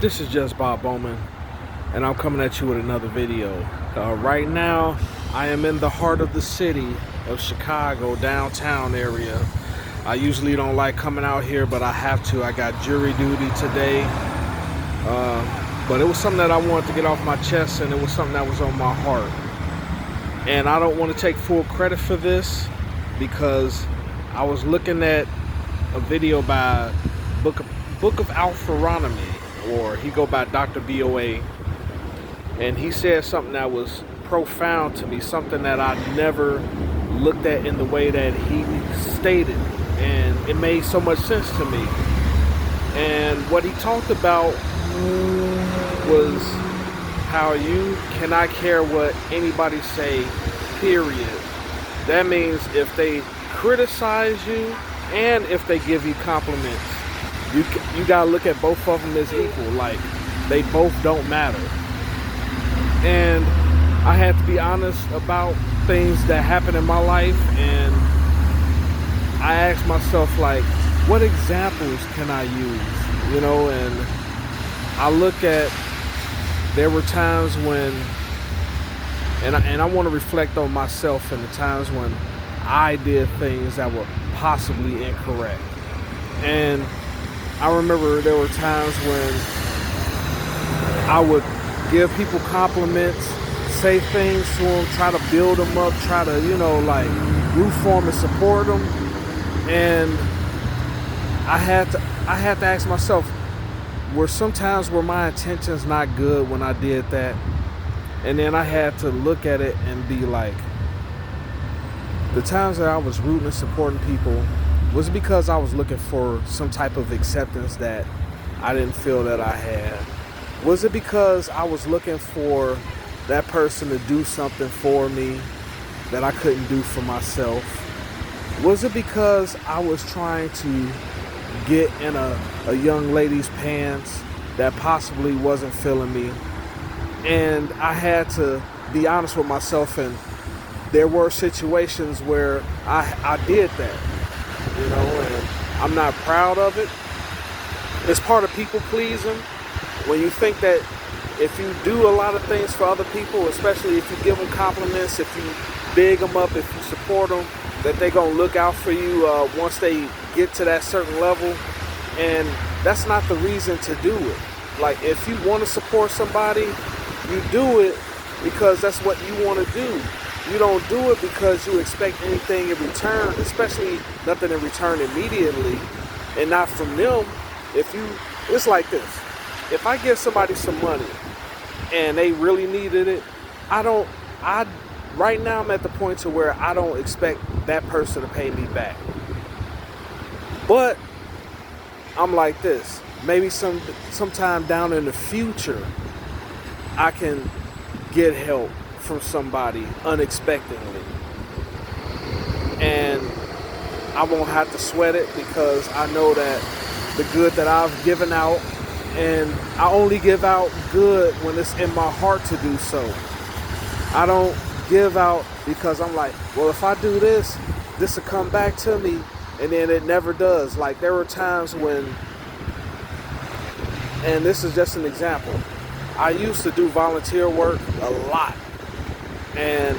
This is just Bob Bowman, and I'm coming at you with another video. Right now, I am in the heart of the city of Chicago, downtown area. I usually don't like coming out here, but I have to. I got jury duty today. But it was something that I wanted to get off my chest, and it was something that was on my heart. And I don't want to take full credit for this because I was looking at a video by Book of Alpharonomy, or he go by Dr. BOA, and he said something that was profound to me, something that I never looked at in the way that he stated, and it made so much sense to me. And what he talked about was how you cannot care what anybody say, period. That means if they criticize you and if they give you compliments, you gotta look at both of them as equal. Like, they both don't matter. And I had to be honest about things that happened in my life, and I asked myself, like, what examples can I use? You know, and I look at, there were times when, and I want to reflect on myself and the times when I did things that were possibly incorrect. And I remember there were times when I would give people compliments, say things to them, try to build them up, try to, like, root for them and support them. And I had to ask myself, sometimes were my intentions not good when I did that? And then I had to look at it and be like, the times that I was rooting and supporting people, was it because I was looking for some type of acceptance that I didn't feel that I had? Was it because I was looking for that person to do something for me that I couldn't do for myself? Was it because I was trying to get in a young lady's pants that possibly wasn't feeling me? And I had to be honest with myself, and there were situations where I did that, and I'm not proud of it. It's part of people pleasing. When you think that if you do a lot of things for other people, especially if you give them compliments, if you big them up, if you support them, that they're going to look out for you once they get to that certain level. And that's not the reason to do it. Like, if you want to support somebody, you do it because that's what you want to do. You don't do it because you expect anything in return, especially nothing in return immediately, and not from them. It's like this. If I give somebody some money and they really needed it, right now I'm at the point to where I don't expect that person to pay me back. But I'm like this. Maybe sometime down in the future, I can get help from somebody unexpectedly, and I won't have to sweat it because I know that the good that I've given out, and I only give out good when it's in my heart to do so. I don't give out because I'm like, well, if I do this will come back to me, and then it never does. Like, there were times when, and this is just an example, I used to do volunteer work a lot. And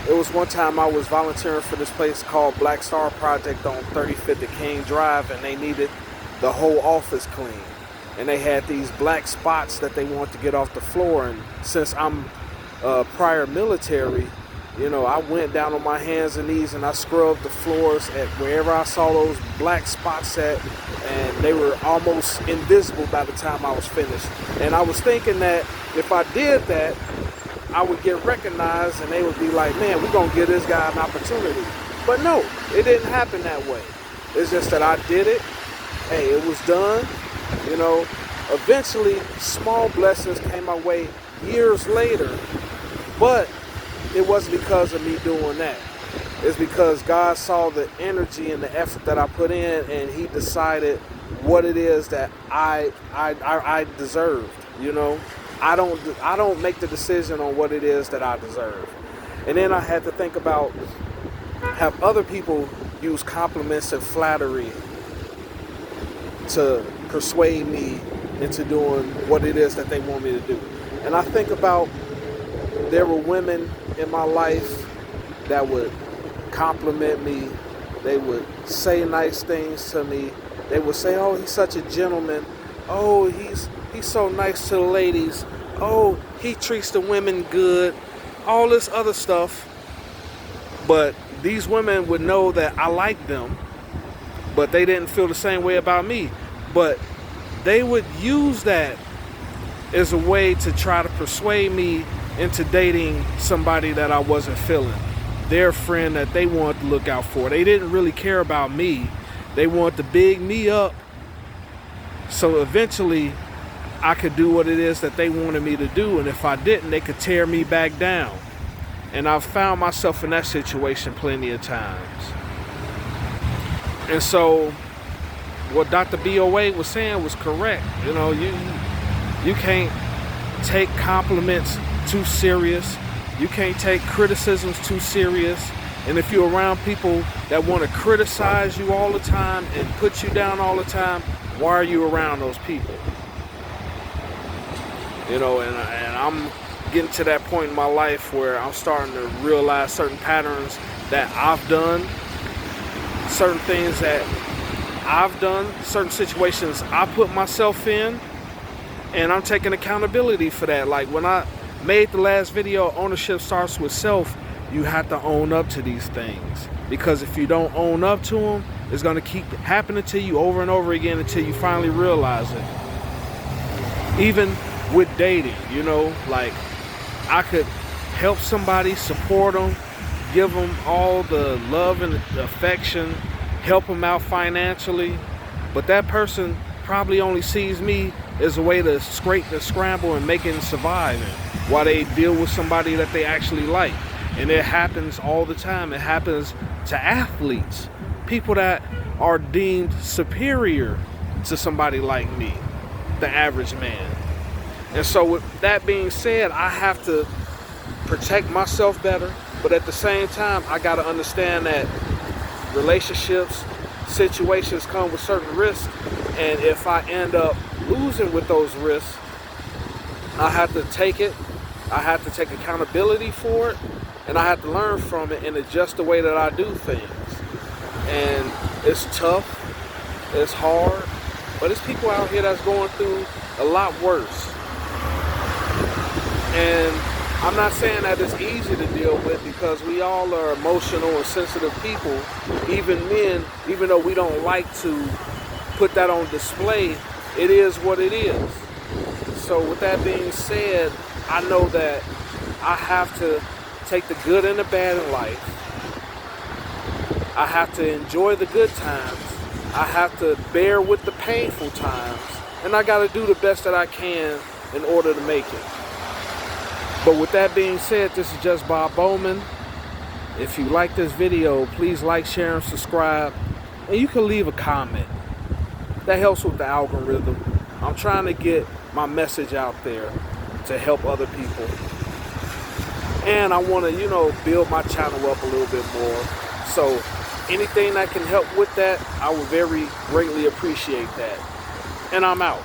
it was one time I was volunteering for this place called Black Star Project on 35th and King Drive, and they needed the whole office clean. And they had these black spots that they wanted to get off the floor. And since I'm prior military, I went down on my hands and knees and I scrubbed the floors at wherever I saw those black spots at, and they were almost invisible by the time I was finished. And I was thinking that if I did that, I would get recognized and they would be like, man, we're going to give this guy an opportunity. But no, it didn't happen that way. It's just that I did it. Hey, it was done. Eventually, small blessings came my way years later, but it wasn't because of me doing that. It's because God saw the energy and the effort that I put in, and he decided what it is that I deserved, I don't make the decision on what it is that I deserve. And then I had to think about, have other people use compliments and flattery to persuade me into doing what it is that they want me to do. And I think about, there were women in my life that would compliment me. They would say nice things to me. They would say, oh, he's such a gentleman. Oh, he's so nice to the ladies. Oh, he treats the women good. All this other stuff. But these women would know that I liked them, but they didn't feel the same way about me. But they would use that as a way to try to persuade me into dating somebody that I wasn't feeling. Their friend that they wanted to look out for. They didn't really care about me. They wanted to big me up, so eventually I could do what it is that they wanted me to do, and if I didn't, they could tear me back down. And I've found myself in that situation plenty of times. And so what Dr. B.O.A. was saying was correct. You know, you can't take compliments too serious. You can't take criticisms too serious. And if you're around people that want to criticize you all the time and put you down all the time, why are you around those people? You know, and I'm getting to that point in my life where I'm starting to realize certain patterns that I've done, certain things that I've done, certain situations I put myself in, and I'm taking accountability for that. Like when I made the last video, ownership starts with self, you have to own up to these things. Because if you don't own up to them, it's going to keep happening to you over and over again until you finally realize it. Even with dating, you know, like I could help somebody, support them, give them all the love and affection, help them out financially, but that person probably only sees me as a way to scrape and scramble and make it survive while they deal with somebody that they actually like. And it happens all the time. It happens to athletes, people that are deemed superior to somebody like me, the average man. And so with that being said, I have to protect myself better, but at the same time, I got to understand that relationships, situations come with certain risks, and if I end up losing with those risks, I have to take it, I have to take accountability for it, and I have to learn from it and adjust the way that I do things. And it's tough, it's hard, but there's people out here that's going through a lot worse. And I'm not saying that it's easy to deal with, because we all are emotional and sensitive people, even men, even though we don't like to put that on display, it is what it is. So with that being said, I know that I have to take the good and the bad in life. I have to enjoy the good times. I have to bear with the painful times. And I got to do the best that I can in order to make it. But with that being said, this is just Bob Bowman. If you like this video, please like, share, and subscribe. And you can leave a comment. That helps with the algorithm. I'm trying to get my message out there to help other people. And I want to, build my channel up a little bit more. So anything that can help with that, I would very greatly appreciate that. And I'm out.